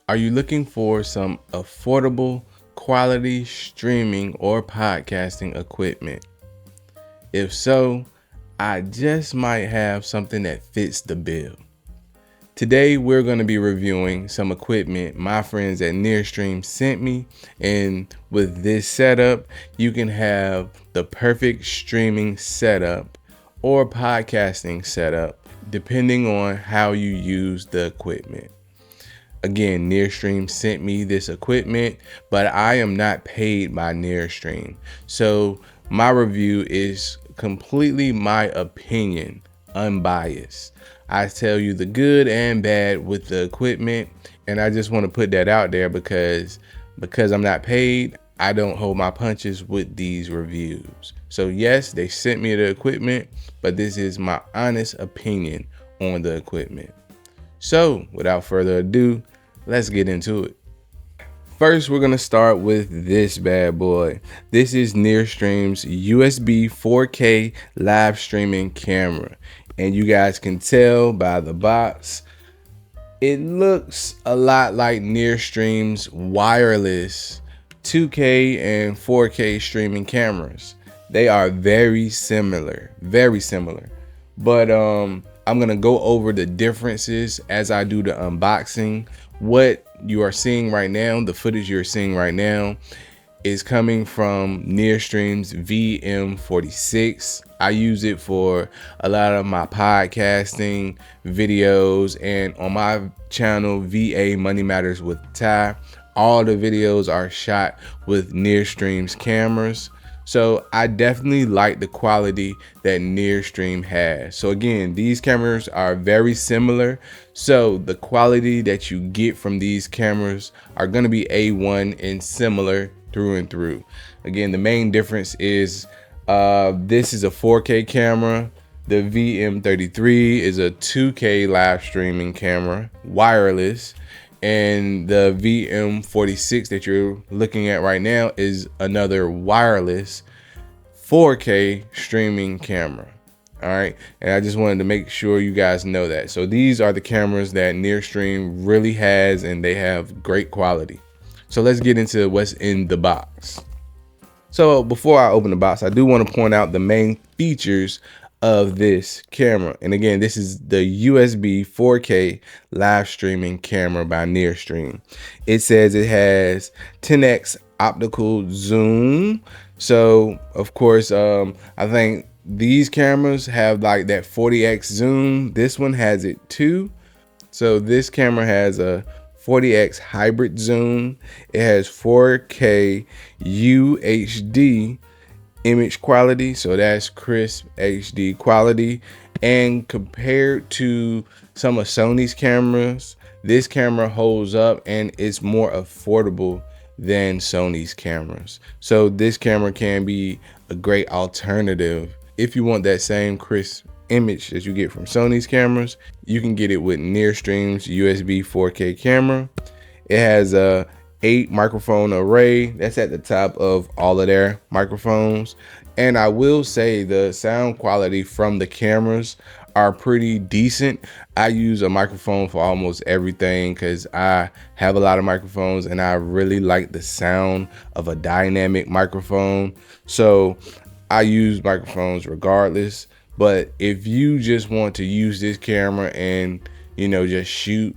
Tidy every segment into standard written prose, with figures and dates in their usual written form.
Are you looking for some affordable, quality streaming or podcasting equipment? If so, I just might have something that fits the bill. Today, we're going to be reviewing some equipment my friends at NearStream sent me, and with this setup, you can have the perfect streaming setup or podcasting setup, depending on how you use the equipment. Again, NearStream sent me this equipment, but I am not paid by NearStream. So my review is completely my opinion, unbiased. I tell you the good and bad with the equipment, and I just want to put that out there because I'm not paid, I don't hold my punches with these reviews. So yes, they sent me the equipment, but this is my honest opinion on the equipment. So without further ado, let's get into it. First, we're going to start with this bad boy. This is NearStream's USB 4K live streaming camera. And you guys can tell by the box, it looks a lot like NearStream's wireless 2K and 4K streaming cameras. They are very similar. But I'm gonna go over the differences as I do the unboxing. What you are seeing right now, the footage you're seeing right now, is coming from NearStream's VM46. I use it for a lot of my podcasting videos, and on my channel, VA Money Matters with Ty, all the videos are shot with NearStream's cameras. So I definitely like the quality that NearStream has. So again, these cameras are very similar. So the quality that you get from these cameras are going to be A1 and similar through and through. Again, the main difference is this is a 4K camera. The VM33 is a 2K live streaming camera, wireless. And the VM46 that you're looking at right now is another wireless 4K streaming camera. All right. And I just wanted to make sure you guys know that. So these are the cameras that NearStream really has, and they have great quality. So let's get into what's in the box. So before I open the box, I do want to point out the main features of this camera. And again, this is the USB 4K live streaming camera by NearStream. It says it has 10x optical zoom. So of course, I think these cameras have like that 40x zoom. This one has it too. So this camera has a 40x hybrid zoom. It has 4K UHD image quality, so that's crisp HD quality. And compared to some of Sony's cameras, this camera holds up and it's more affordable than Sony's cameras. So this camera can be a great alternative. If you want that same crisp image that you get from Sony's cameras, you can get it with NearStream's USB 4K camera. It has a 8 microphone array. That's at the top of all of their microphones. And I will say the sound quality from the cameras are pretty decent. I use a microphone for almost everything because I have a lot of microphones and I really like the sound of a dynamic microphone. So I use microphones regardless. But if you just want to use this camera and, just shoot,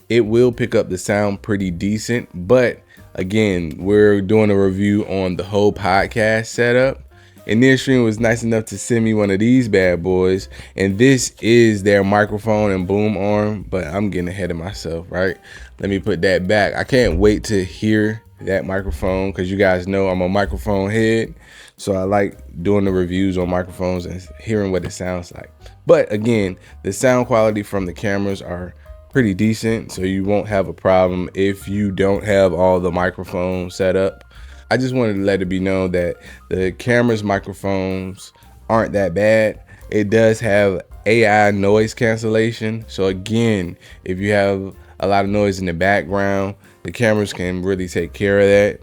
it will pick up the sound pretty decent. But again, we're doing a review on the whole podcast setup, and NearStream was nice enough to send me one of these bad boys, and this is their microphone and boom arm. But I'm getting ahead of myself, right? Let me put that back. I can't wait to hear that microphone because you guys know I'm a microphone head, so I like doing the reviews on microphones and hearing what it sounds like. But again, the sound quality from the cameras are pretty decent, so you won't have a problem if you don't have all the microphones set up. I just wanted to let it be known that the camera's microphones aren't that bad. It does have AI noise cancellation, so again, if you have a lot of noise in the background, the cameras can really take care of that.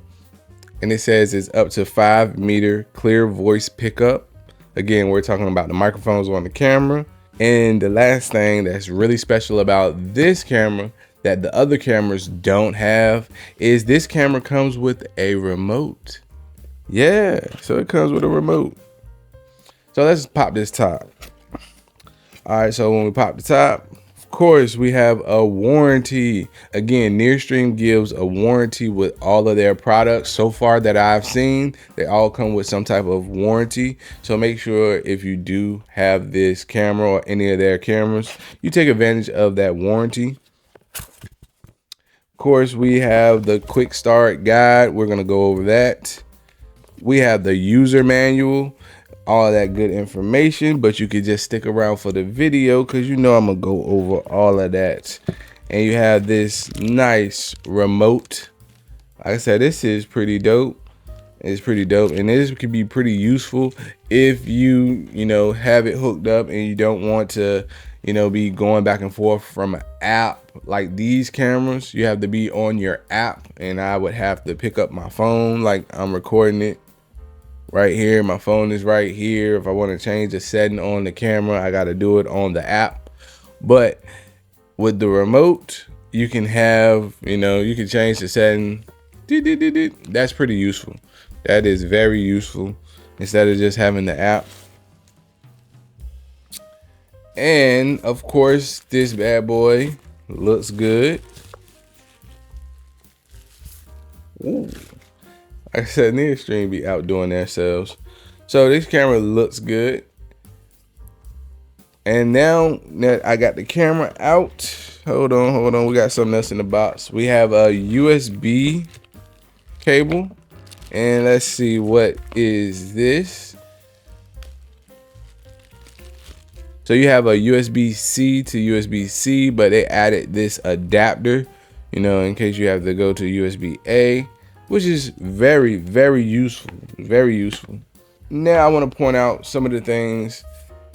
And it says it's up to 5 meter clear voice pickup. Again, we're talking about the microphones on the camera. And the last thing that's really special about this camera, that the other cameras don't have is this camera comes with a remote. Yeah, so it comes with a remote. So let's pop this top. All right, so when we pop the top, of course, we have a warranty. Again, NearStream gives a warranty with all of their products so far that I've seen. They all come with some type of warranty. So make sure if you do have this camera or any of their cameras, you take advantage of that warranty. Of course, we have the quick start guide. We're going to go over that. We have the user manual, all of that good information, but you could just stick around for the video because you know I'm gonna go over all of that. And you have this nice remote. Like I said, this is pretty dope. It's pretty dope, and this could be pretty useful if you have it hooked up and you don't want to be going back and forth from an app. Like these cameras, you have to be on your app, and I would have to pick up my phone. Like I'm recording it right here, my phone is right here. If I want to change the setting on the camera, I got to do it on the app. But with the remote, you can have, you can change the setting. That's pretty useful. That is very useful instead of just having the app. And of course, this bad boy looks good. Ooh. Like I said, NearStream be outdoing themselves. So this camera looks good. And now that I got the camera out, hold on. We got something else in the box. We have a USB cable. And let's see, what is this? So you have a USB-C to USB-C, but they added this adapter, in case you have to go to USB-A. Which is very, very useful, very useful. Now I want to point out some of the things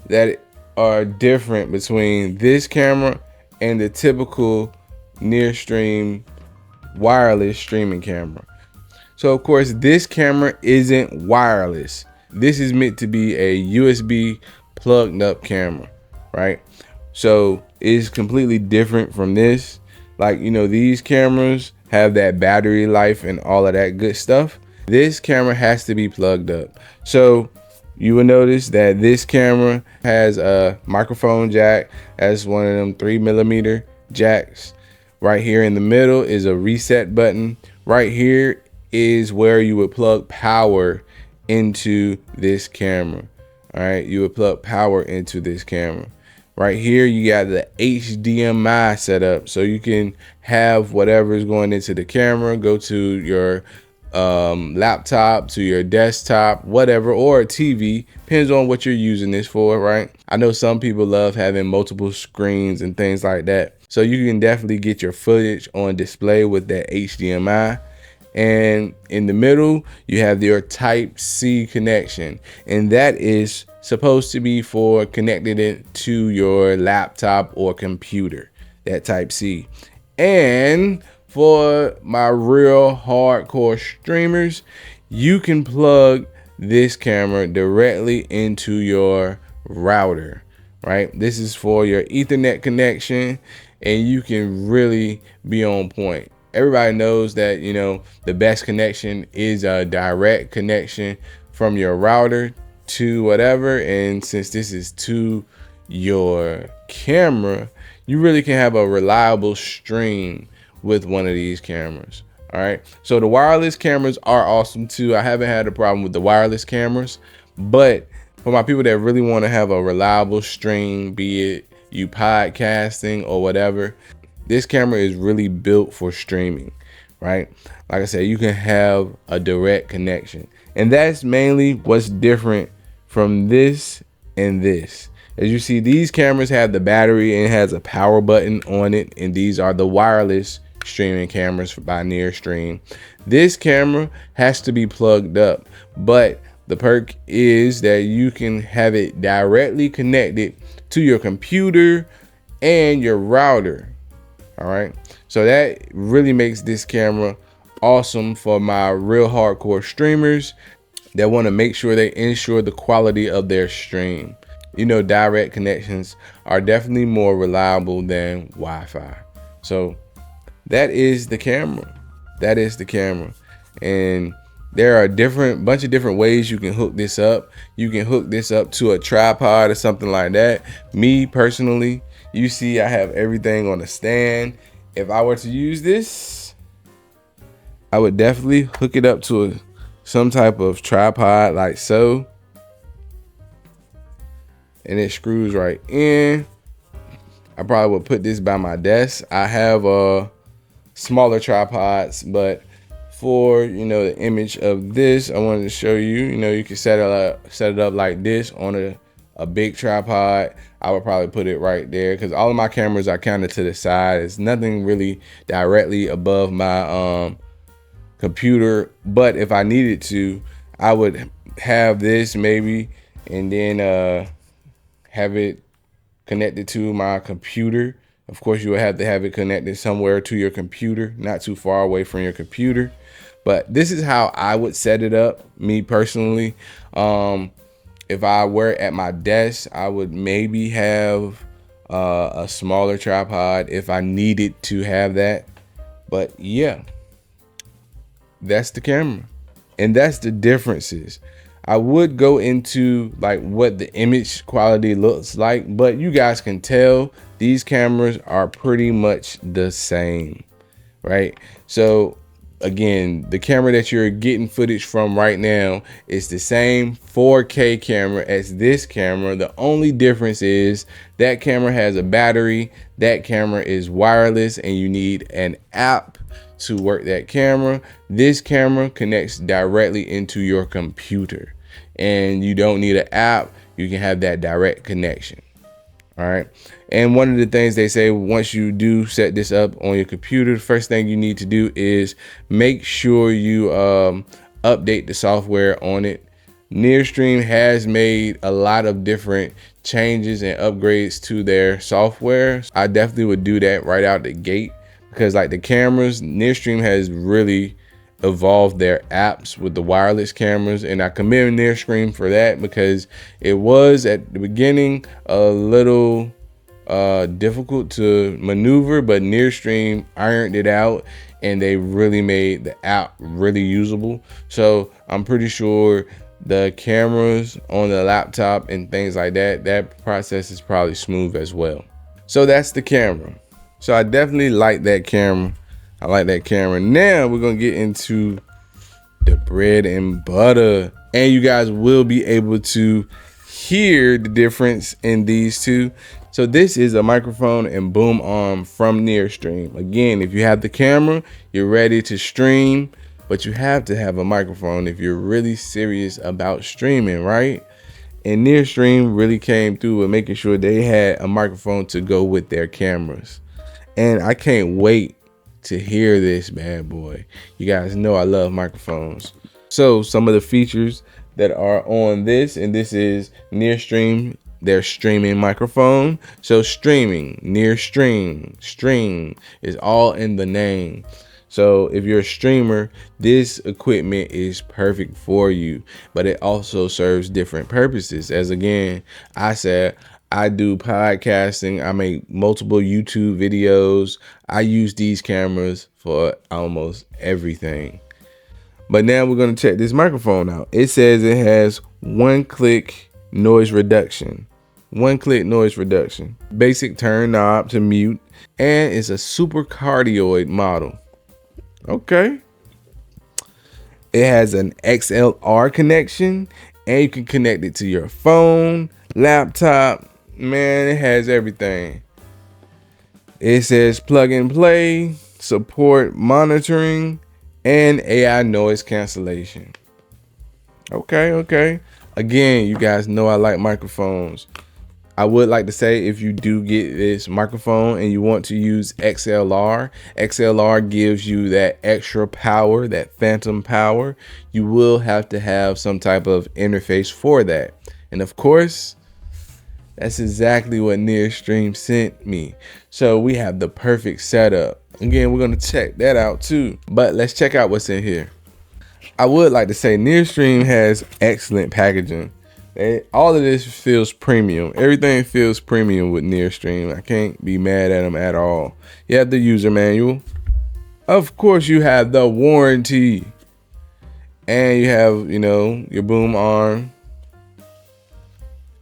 that are different between this camera and the typical NearStream wireless streaming camera. So of course, this camera isn't wireless. This is meant to be a USB plugged up camera, right? So it's completely different from this. Like, these cameras have that battery life and all of that good stuff. This camera has to be plugged up. So you will notice that this camera has a microphone jack. That's one of them 3mm jacks. Right here in the middle is a reset button. Right here is where you would plug power into this camera. All right, you would plug power into this camera. Right here, you got the HDMI set up, so you can have whatever is going into the camera, go to your laptop, to your desktop, whatever, or a TV, depends on what you're using this for, right? I know some people love having multiple screens and things like that. So you can definitely get your footage on display with that HDMI. And in the middle, you have your Type-C connection, and that is supposed to be for connecting it to your laptop or computer, that Type-C. And for my real hardcore streamers, you can plug this camera directly into your router, right? This is for your Ethernet connection, and you can really be on point. Everybody knows that, the best connection is a direct connection from your router to whatever. And since this is to your camera, you really can have a reliable stream with one of these cameras. All right. So the wireless cameras are awesome too. I haven't had a problem with the wireless cameras, but for my people that really want to have a reliable stream, be it you podcasting or whatever, this camera is really built for streaming, right? Like I said, you can have a direct connection, and that's mainly what's different from this and this. As you see, these cameras have the battery and it has a power button on it, and these are the wireless streaming cameras by NearStream. This camera has to be plugged up, but the perk is that you can have it directly connected to your computer and your router. All right, so that really makes this camera awesome for my real hardcore streamers that want to make sure they ensure the quality of their stream. Direct connections are definitely more reliable than Wi-Fi. So that is the camera. That is the camera. And there are bunch of different ways you can hook this up. You can hook this up to a tripod or something like that. Me personally, you see I have everything on a stand. If I were to use this, I would definitely hook it up to some type of tripod like so. And it screws right in. I probably would put this by my desk. I have smaller tripods, but for the image of this, I wanted to show you. You can set it up like this on a big tripod. I would probably put it right there because all of my cameras are kind of to the side. It's nothing really directly above my computer, but if I needed to, I would have this maybe, and then have it connected to my computer. Of course, you would have to have it connected somewhere to your computer, not too far away from your computer. But this is how I would set it up, me personally. If I were at my desk, I would maybe have a smaller tripod if I needed to have that. But yeah, that's the camera. And that's the differences. I would go into like what the image quality looks like, but you guys can tell these cameras are pretty much the same, right? So again, the camera that you're getting footage from right now is the same 4K camera as this camera. The only difference is that camera has a battery, that camera is wireless, and you need an app to work that camera. This camera connects directly into your computer, and you don't need an app. You can have that direct connection. All right. And one of the things they say, once you do set this up on your computer, the first thing you need to do is make sure you update the software on it. NearStream has made a lot of different changes and upgrades to their software. I definitely would do that right out the gate, because like the cameras, NearStream has really evolved their apps with the wireless cameras, and I commend NearStream for that, because it was at the beginning a little difficult to maneuver, but NearStream ironed it out and they really made the app really usable. So I'm pretty sure the cameras on the laptop and things like that, that process is probably smooth as well. So that's the camera. So I definitely like that camera. I like that camera. Now we're gonna get into the bread and butter, and you guys will be able to hear the difference in these two. So this is a microphone and boom arm from NearStream. Again, if you have the camera, you're ready to stream, but you have to have a microphone if you're really serious about streaming, right? And NearStream really came through with making sure they had a microphone to go with their cameras. And I can't wait to hear this bad boy. You guys know I love microphones. So some of the features that are on this, and this is NearStream, their streaming microphone. So streaming, NearStream, stream is all in the name. So if you're a streamer, this equipment is perfect for you, but it also serves different purposes. As again, I said, I do podcasting. I make multiple YouTube videos. I use these cameras for almost everything. But now we're going to check this microphone out. It says it has one-click noise reduction. One-click noise reduction. Basic turn knob to mute. And it's a super cardioid model. Okay. It has an XLR connection, and you can connect it to your phone, laptop. Man, it has everything. It says plug and play, support monitoring, and AI noise cancellation. Okay. Again, you guys know I like microphones. I would like to say, if you do get this microphone and you want to use XLR, XLR gives you that extra power, that phantom power. You will have to have some type of interface for that. And of course, that's exactly what NearStream sent me. So we have the perfect setup. Again, we're going to check that out too. But let's check out what's in here. I would like to say NearStream has excellent packaging. All of this feels premium. Everything feels premium with NearStream. I can't be mad at them at all. You have the user manual. Of course, you have the warranty, and you have, your boom arm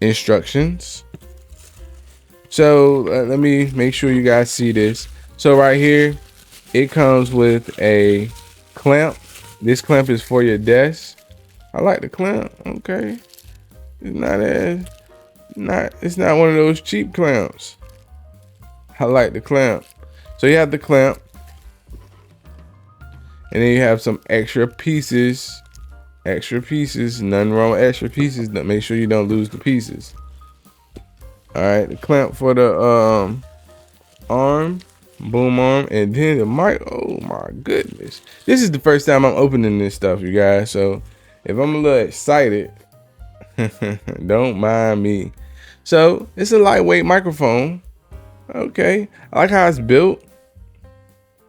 instructions. So let me make sure you guys see this. So right here, it comes with a clamp. This clamp is for your desk. I like the clamp. Okay, it's not one of those cheap clamps. I like the clamp. So you have the clamp, and then you have some extra pieces. Nothing wrong with extra pieces. Make sure you don't lose the pieces. All right, the clamp for the arm, boom arm, and then the mic. Oh my goodness, this is the first time I'm opening this stuff, you guys. So if I'm a little excited, don't mind me. So it's a lightweight microphone. Okay, I like how it's built.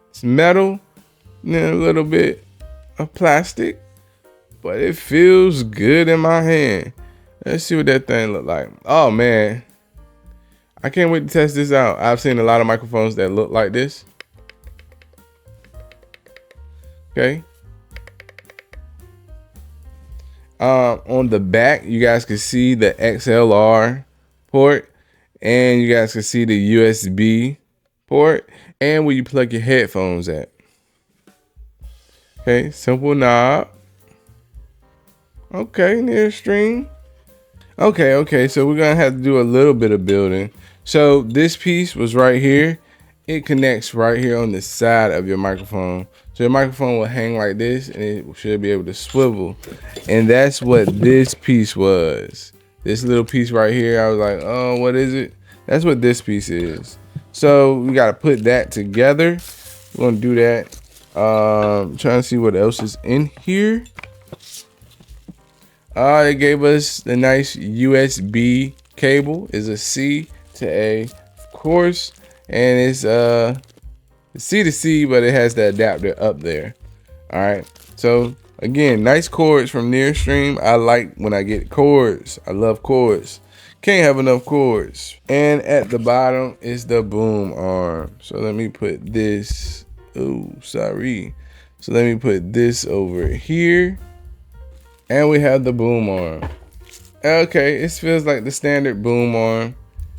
It's metal, and then a little bit of plastic, but it feels good in my hand. Let's see what that thing look like. Oh man, I can't wait to test this out. I've seen a lot of microphones that look like this. Okay. On the back, you guys can see the XLR port, and you guys can see the USB port, and where you plug your headphones at. Okay, simple knob. Okay, NearStream. Okay, so we're gonna have to do a little bit of building. So this piece was right here. It connects right here on the side of your microphone. So your microphone will hang like this, and it should be able to swivel. And that's what this piece was. This little piece right here, I was like, oh, what is it? That's what this piece is. So we gotta put that together. We're gonna do that. Trying to see what else is in here. They gave us the nice USB cable. Is a C to A, of course, and it's C to C, but it has the adapter up there. All right. So again, nice cords from NearStream. I like when I get cords. I love cords. Can't have enough cords. And at the bottom is the boom arm. So let me put this. Oh, sorry. So let me put this over here. And we have the boom arm. Okay, it feels like the standard boom arm.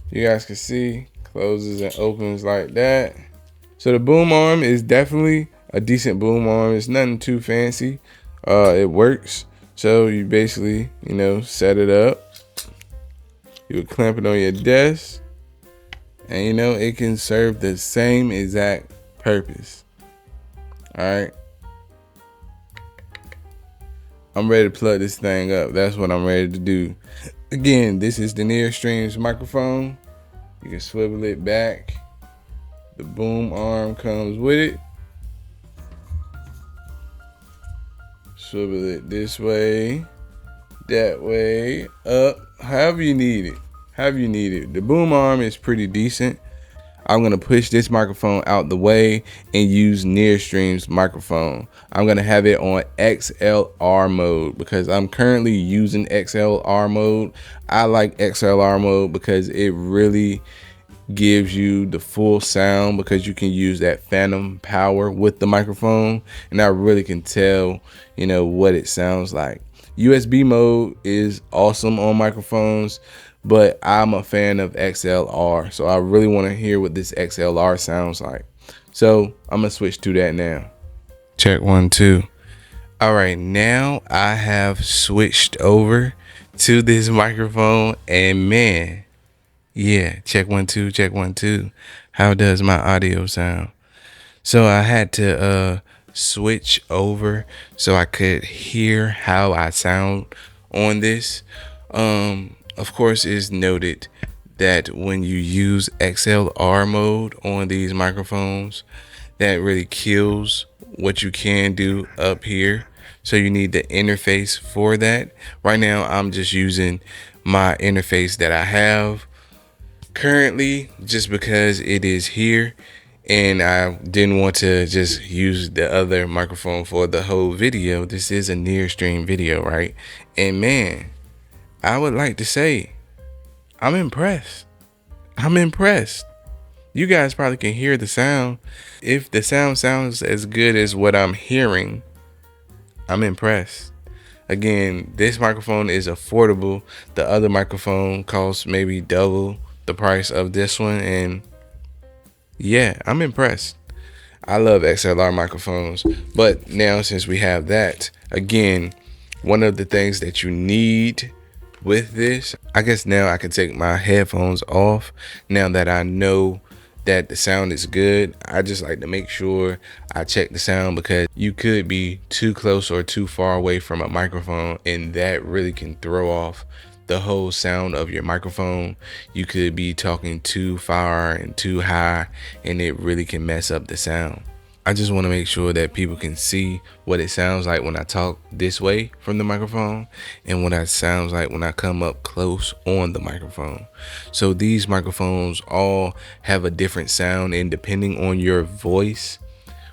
You guys can see, closes and opens like that. So the boom arm is definitely a decent boom arm. It's nothing too fancy. It works. So you basically, set it up. You would clamp it on your desk. And it can serve the same exact purpose. All right. I'm ready to plug this thing up. That's what I'm ready to do. Again, this is the NearStream's microphone. You can swivel it back. The boom arm comes with it. Swivel it this way, that way, up, however you need it. The boom arm is pretty decent. I'm gonna push this microphone out the way and use NearStream's microphone. I'm gonna have it on XLR mode because I'm currently using XLR mode. I like XLR mode because it really gives you the full sound, because you can use that phantom power with the microphone, and I really can tell, what it sounds like. USB mode is awesome on microphones, but I'm a fan of XLR, so I really want to hear what this XLR sounds like. So I'm gonna switch to that now. Check 1 2. All right, now I have switched over to this microphone, and man, yeah, check 1 2, check 1 2. How does my audio sound? So I had to switch over so I could hear how I sound on this. Of course, it's noted that when you use XLR mode on these microphones, that really kills what you can do up here. So you need the interface for that. Right now, I'm just using my interface that I have currently, just because it is here, and I didn't want to just use the other microphone for the whole video. This is a NearStream video, right? And man, I would like to say I'm impressed. You guys probably can hear the sound. If the sound sounds as good as what I'm hearing, I'm impressed. Again, this microphone is affordable. The other microphone costs maybe double the price of this one, and yeah, I'm impressed. I love XLR microphones, but now since we have that, again, one of the things that you need with this, I guess now I can take my headphones off now that I know that the sound is good. I just like to make sure I check the sound, because you could be too close or too far away from a microphone, and that really can throw off the whole sound of your microphone. You could be talking too far and too high, and it really can mess up the sound. I just want to make sure that people can see what it sounds like when I talk this way from the microphone, and what it sounds like when I come up close on the microphone. So these microphones all have a different sound, and depending on your voice,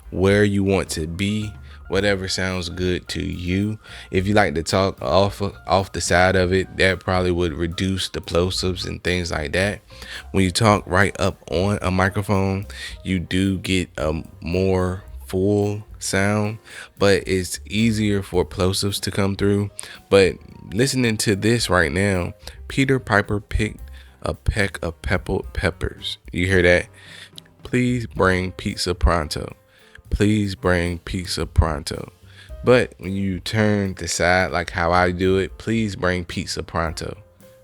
where you want to be, whatever sounds good to you. If you like to talk off the side of it, that probably would reduce the plosives and things like that. When you talk right up on a microphone, you do get a more full sound, but it's easier for plosives to come through. But listening to this right now, Peter Piper picked a peck of pickled peppers. You hear that? Please bring pizza pronto. Please bring pizza pronto. But when you turn the side like how I do it, please bring pizza pronto.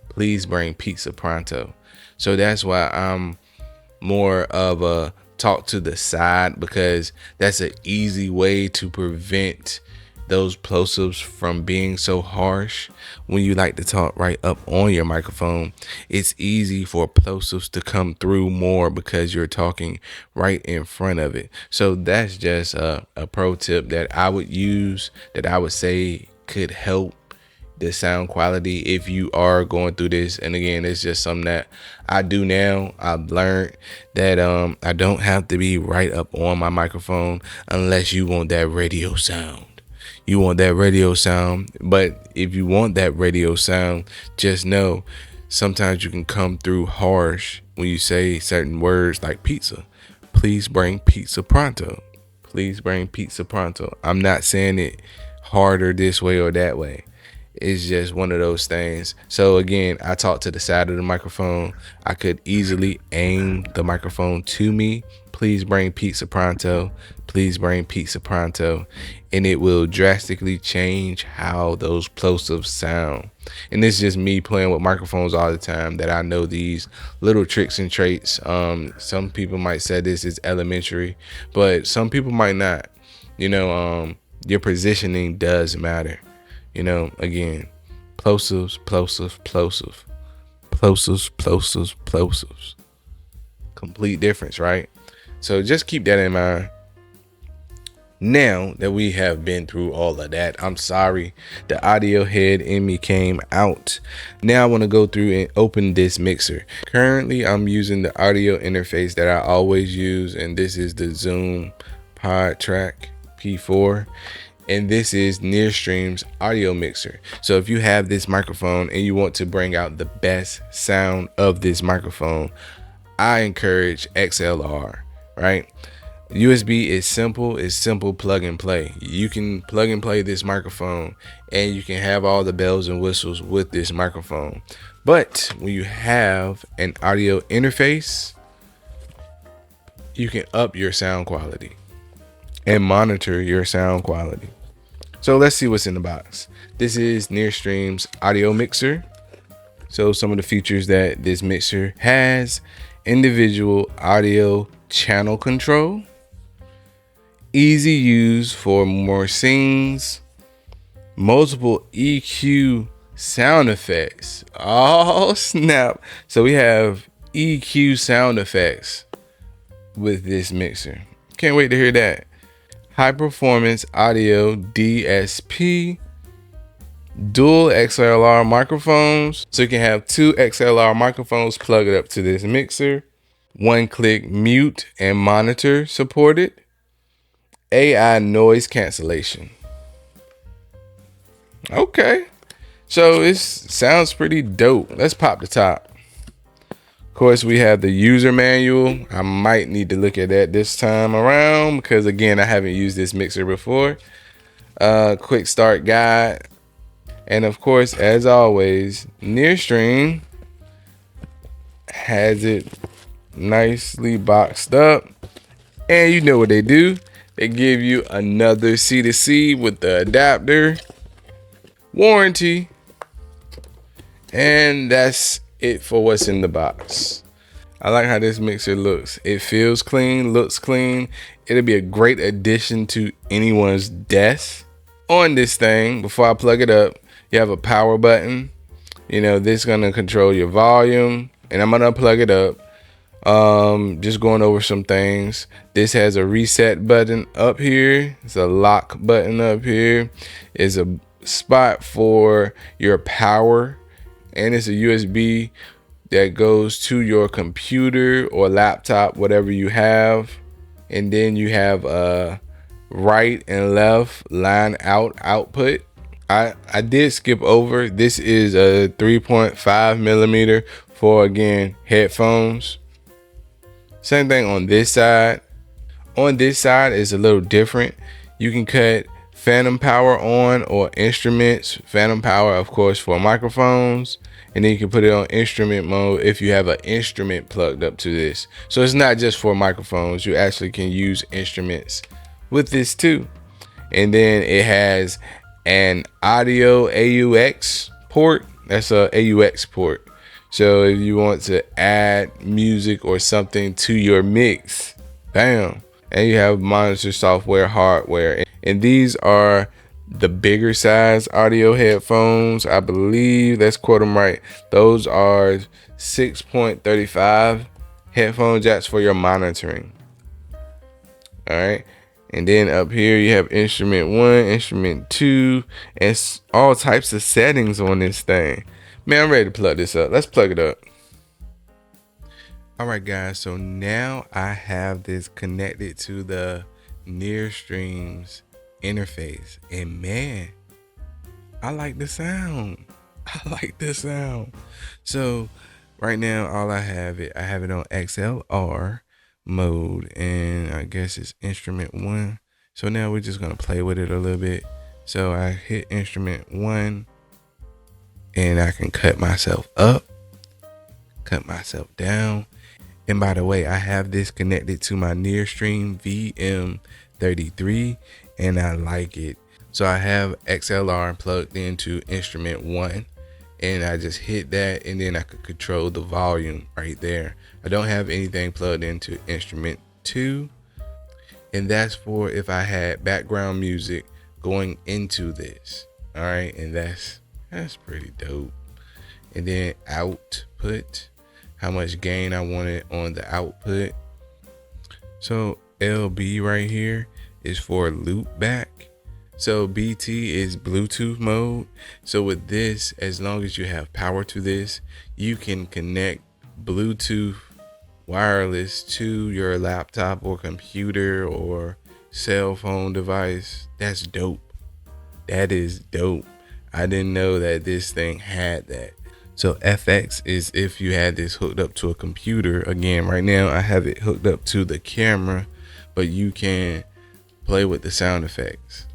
Please bring pizza pronto. So that's why I'm more of a talk to the side, because that's an easy way to prevent those plosives from being so harsh. When you like to talk right up on your microphone, it's easy for plosives to come through more because you're talking right in front of it. So that's just a pro tip that I would use, that I would say could help the sound quality if you are going through this. And again, it's just something that I do now. I've learned that I don't have to be right up on my microphone unless you want that radio sound. You want that radio sound. But if you want that radio sound, just know sometimes you can come through harsh when you say certain words like pizza. Please bring pizza pronto. Please bring pizza pronto. I'm not saying it harder this way or that way. It's just one of those things. So again, I talk to the side of the microphone. I could easily aim the microphone to me. Please bring pizza pronto. Please bring pizza pronto. And it will drastically change how those plosives sound. And it's just me playing with microphones all the time that I know these little tricks and traits. Some people might say this is elementary, but some people might not. Your positioning does matter. Again, plosives, plosive, plosive, plosives, plosives, plosives. Complete difference, right? So just keep that in mind. Now that we have been through all of that, I'm sorry, the audio head in me came out. Now I want to go through and open this mixer. Currently, I'm using the audio interface that I always use, and this is the Zoom PodTrack P4. And this is NearStream's audio mixer. So if you have this microphone and you want to bring out the best sound of this microphone, I encourage XLR, right? USB is simple. It's simple plug and play. You can plug and play this microphone and you can have all the bells and whistles with this microphone. But when you have an audio interface, you can up your sound quality and monitor your sound quality. So let's see what's in the box. This is NearStream's audio mixer. So some of the features that this mixer has: individual audio channel control, easy use for more scenes, multiple EQ sound effects. Oh snap. So we have EQ sound effects with this mixer. Can't wait to hear that. High performance audio DSP, dual XLR microphones. So you can have two XLR microphones plugged up to this mixer. One click mute and monitor supported. AI noise cancellation. Okay. So it sounds pretty dope. Let's pop the top. Of course, we have the user manual. I might need to look at that this time around because, again, I haven't used this mixer before. Quick start guide. And of course, as always, NearStream has it nicely boxed up. And you know what they do. They give you another C2C with the adapter, warranty, and that's it for what's in the box. I like how this mixer looks. It feels clean, looks clean. It'll be a great addition to anyone's desk. On this thing, before I plug it up, you have a power button. You know, this is gonna control your volume, and I'm gonna plug it up. Just going over some things. This has a reset button up here. It's a lock button up here. It's a spot for your power, and it's a USB that goes to your computer or laptop, whatever you have. And then you have a right and left line out output. I did skip over. This is a 3.5 millimeter for, again, headphones. Same thing on this side. On this side is a little different. You can cut phantom power on or instruments. Phantom power, of course, for microphones. And then you can put it on instrument mode if you have an instrument plugged up to this. So it's not just for microphones. You actually can use instruments with this too. And then it has an audio AUX port. That's a AUX port. So if you want to add music or something to your mix, bam. And you have monitor software, hardware. And these are the bigger size audio headphones. I believe, let's quote them right. Those are 6.35 headphone jacks for your monitoring. All right. And then up here you have instrument 1, instrument 2, and all types of settings on this thing. Man, I'm ready to plug this up. Let's plug it up. All right, guys. So now I have this connected to the NearStream's interface. And man, I like the sound. I like the sound. So right now, I have it on XLR mode. And I guess it's instrument 1. So now we're just going to play with it a little bit. So I hit instrument 1. And I can cut myself up, cut myself down. And by the way, I have this connected to my NearStream VM33 and I like it. So I have XLR plugged into instrument 1 and I just hit that and then I could control the volume right there. I don't have anything plugged into instrument 2. And that's for if I had background music going into this. All right, and that's pretty dope. And then output, how much gain I wanted on the output. So LB right here is for loop back. So BT is Bluetooth mode. So with this, as long as you have power to this, you can connect Bluetooth wireless to your laptop or computer or cell phone device. That's dope. That is dope. I didn't know that this thing had that. So FX is if you had this hooked up to a computer. Again, right now I have it hooked up to the camera, but you can play with the sound effects.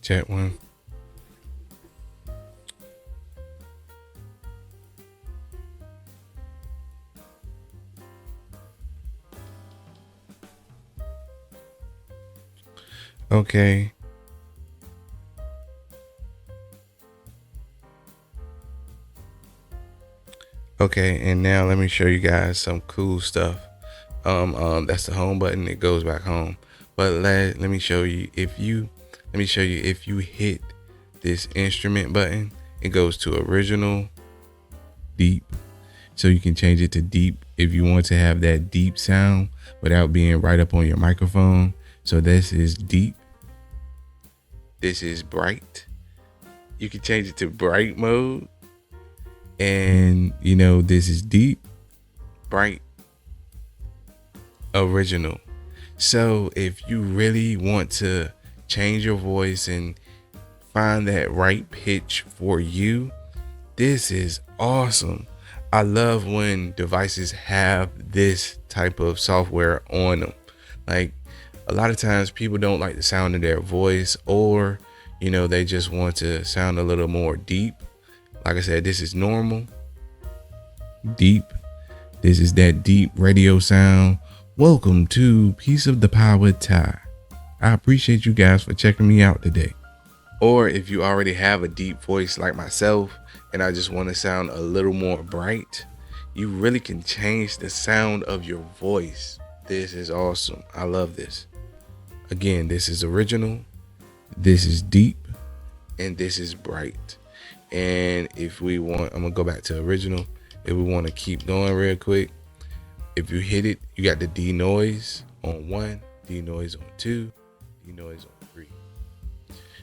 Check one. Okay. Okay, and now let me show you guys some cool stuff. That's the home button. It goes back home. But let me show you if you hit this instrument button, it goes to original, deep. So you can change it to deep if you want to have that deep sound without being right up on your microphone. So this is deep. This is bright. You can change it to bright mode. And you know, this is deep, bright, original. So if you really want to change your voice and find that right pitch for you, this is awesome. I love when devices have this type of software on them. Like a lot of times people don't like the sound of their voice, or you know, they just want to sound a little more deep. Like I said, this is normal, deep. This is that deep radio sound. Welcome to Piece of the Pie with Ty. I appreciate you guys for checking me out today. Or if you already have a deep voice like myself and I just want to sound a little more bright, you really can change the sound of your voice. This is awesome. I love this. Again, this is original, this is deep, and this is bright. And if we want, I'm gonna go back to original. If we want to keep going real quick, if you hit it, you got the denoise on 1, denoise on 2, denoise on 3.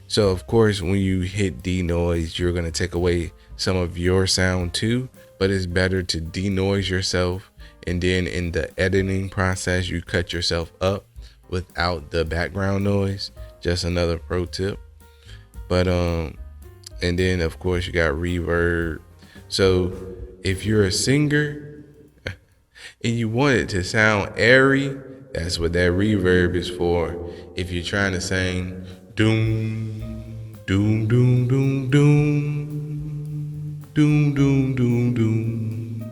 So of course, when you hit denoise, you're gonna take away some of your sound too, but it's better to denoise yourself. And then in the editing process, you cut yourself up without the background noise. Just another pro tip. But and then of course you got reverb. So if you're a singer and you want it to sound airy, that's what that reverb is for. If you're trying to sing doom, doom, doom, doom, doom, doom, doom, doom, doom,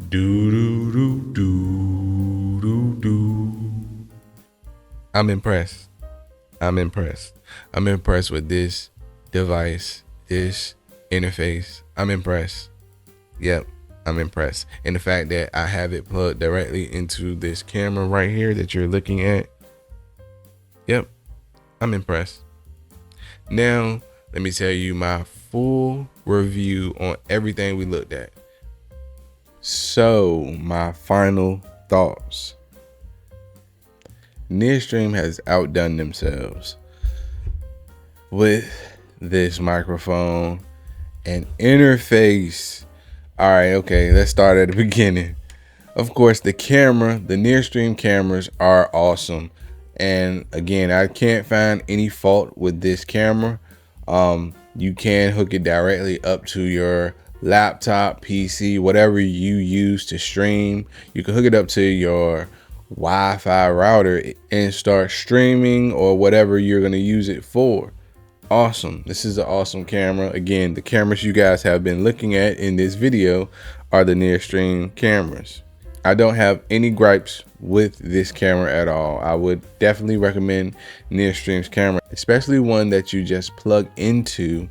do, do, do, do, do, do. I'm impressed. I'm impressed with this device, this interface. I'm impressed. Yep, I'm impressed. And the fact that I have it plugged directly into this camera right here that you're looking at. Yep, I'm impressed. Now, let me tell you my full review on everything we looked at. So, my final thoughts. NearStream has outdone themselves with this microphone and interface. All right, okay, let's start at the beginning. Of course, the camera, the NearStream cameras are awesome. And again, I can't find any fault with this camera. You can hook it directly up to your laptop, PC, whatever you use to stream. You can hook it up to your Wi-Fi router and start streaming or whatever you're going to use it for. Awesome. This is an awesome camera. Again, the cameras you guys have been looking at in this video are the NearStream cameras. I don't have any gripes with this camera at all. I would definitely recommend NearStream's camera, especially one that you just plug into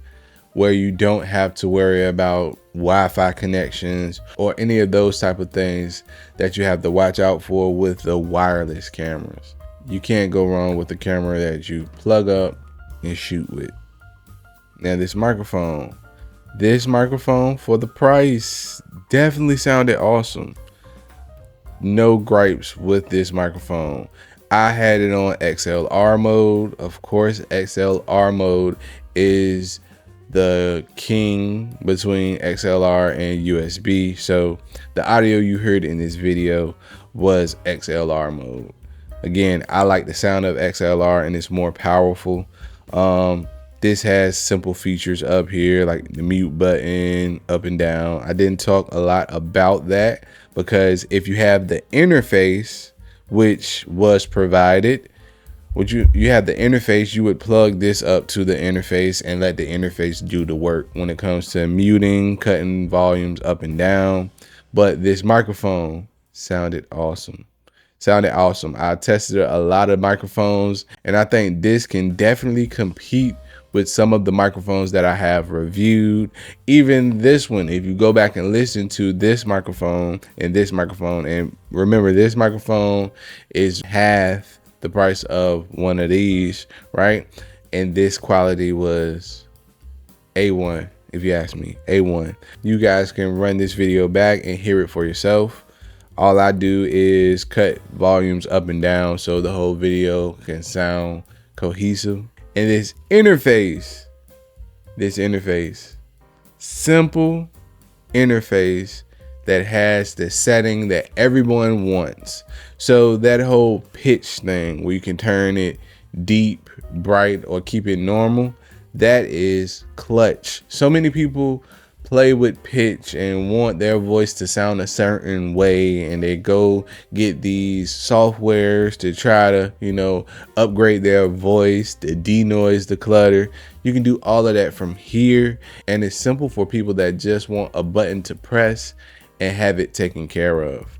where you don't have to worry about Wi-Fi connections or any of those type of things that you have to watch out for with the wireless cameras. You can't go wrong with the camera that you plug up and shoot with. Now this microphone for the price definitely sounded awesome. No gripes with this microphone. I had it on XLR mode. Of course, XLR mode is the king between XLR and USB. So the audio you heard in this video was XLR mode. Again, I like the sound of XLR and it's more powerful. This has simple features up here like the mute button, up and down. I didn't talk a lot about that because if you have the interface, which was provided, you have the interface. You would plug this up to the interface and let the interface do the work when it comes to muting, cutting volumes up and down. But this microphone sounded awesome. I tested a lot of microphones, and I think this can definitely compete with some of the microphones that I have reviewed. Even this one, if you go back and listen to this microphone, and remember, this microphone is half the price of one of these, right? And this quality was A1, if you ask me, A1. You guys can run this video back and hear it for yourself. All I do is cut volumes up and down so the whole video can sound cohesive. And this interface, simple interface that has the setting that everyone wants. So that whole pitch thing where you can turn it deep, bright, or keep it normal, that is clutch. So many people play with pitch and want their voice to sound a certain way, and they go get these softwares to try to, upgrade their voice, to denoise the clutter. You can do all of that from here, and it's simple for people that just want a button to press and have it taken care of.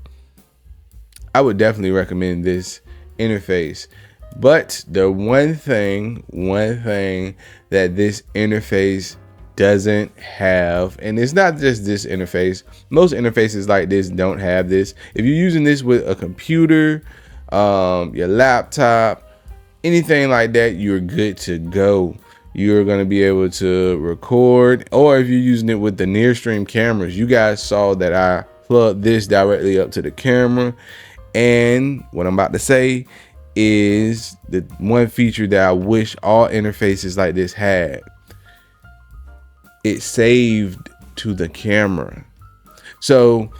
I would definitely recommend this interface. But the one thing that this interface doesn't have, and it's not just this interface, most interfaces like this don't have this. If you're using this with a computer, your laptop, anything like that, you're good to go. You're going to be able to record. Or if you're using it with the NearStream cameras, you guys saw that I plugged this directly up to the camera. And what I'm about to say is the one feature that I wish all interfaces like this had. It saved to the camera. So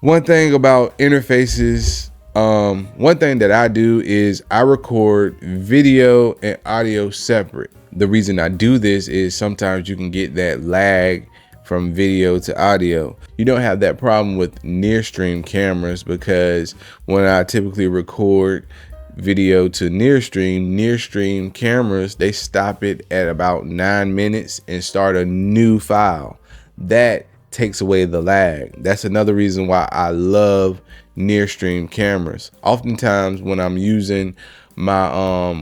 one thing about interfaces, one thing that I do is I record video and audio separate. The reason I do this is sometimes you can get that lag from video to audio. You don't have that problem with NearStream cameras, because when I typically record video to NearStream cameras, they stop it at about 9 minutes and start a new file. That takes away the lag. That's another reason why I love NearStream cameras. Oftentimes when I'm using my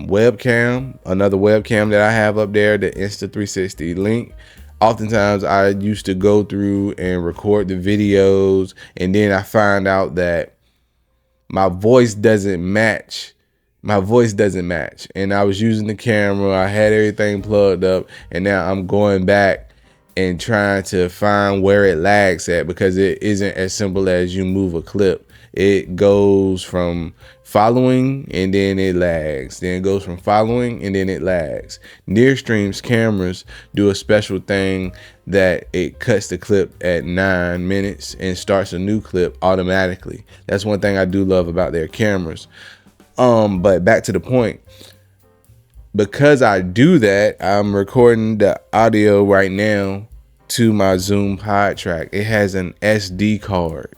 webcam, another webcam that I have up there, the Insta360 Link, oftentimes I used to go through and record the videos, and then I find out that my voice doesn't match. And I was using the camera, I had everything plugged up, and now I'm going back and trying to find where it lags at, because it isn't as simple as you move a clip. It goes from following and then it lags. Then it goes from following and then it lags. NearStream's cameras do a special thing that it cuts the clip at 9 minutes and starts a new clip automatically. That's one thing I do love about their cameras. But back to the point. Because I do that, I'm recording the audio right now to my Zoom pod track. It has an SD card.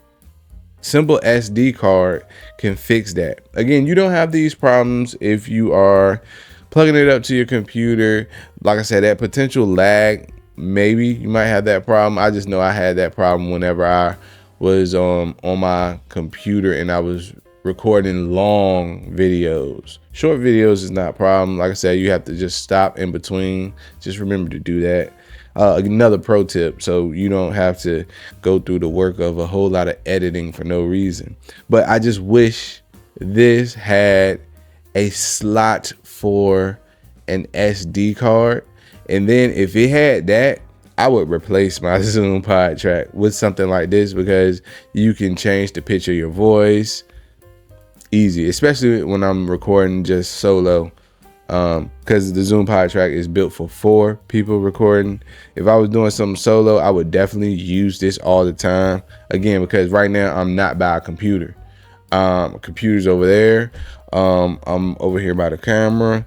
Simple SD card can fix that. Again, you don't have these problems if you are plugging it up to your computer. Like I said, that potential lag, maybe you might have that problem. I just know I had that problem whenever I was on my computer and I was recording long videos. Short videos is not a problem. Like I said, you have to just stop in between. Just remember to do that. Another pro tip, so you don't have to go through the work of a whole lot of editing for no reason. But I just wish this had a slot for an SD card. And then if it had that, I would replace my Zoom pod track with something like this, because you can change the pitch of your voice easy, especially when I'm recording just solo. Because the Zoom pod track is built for 4 people recording. If I was doing something solo, I would definitely use this all the time. Again, because right now I'm not by a computer. Computer's over there. I'm over here by the camera.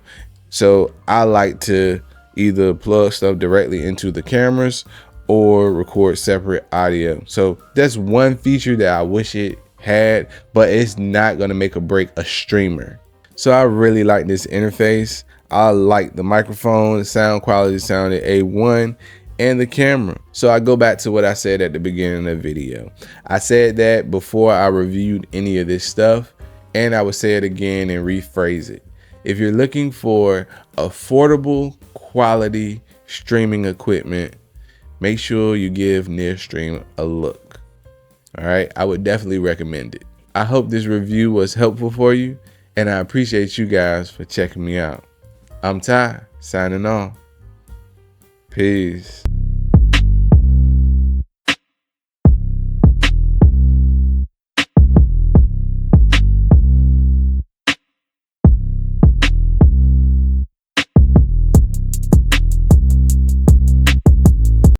So I like to either plug stuff directly into the cameras or record separate audio. So that's one feature that I wish it had, but it's not going to make or break a streamer. So I really like this interface. I like the microphone, the sound quality sounded A1, and the camera. So I go back to what I said at the beginning of the video. I said that before I reviewed any of this stuff, and I would say it again and rephrase it. If you're looking for affordable quality streaming equipment, make sure you give NearStream a look. All right, I would definitely recommend it. I hope this review was helpful for you, and I appreciate you guys for checking me out. I'm Ty, signing off. Peace.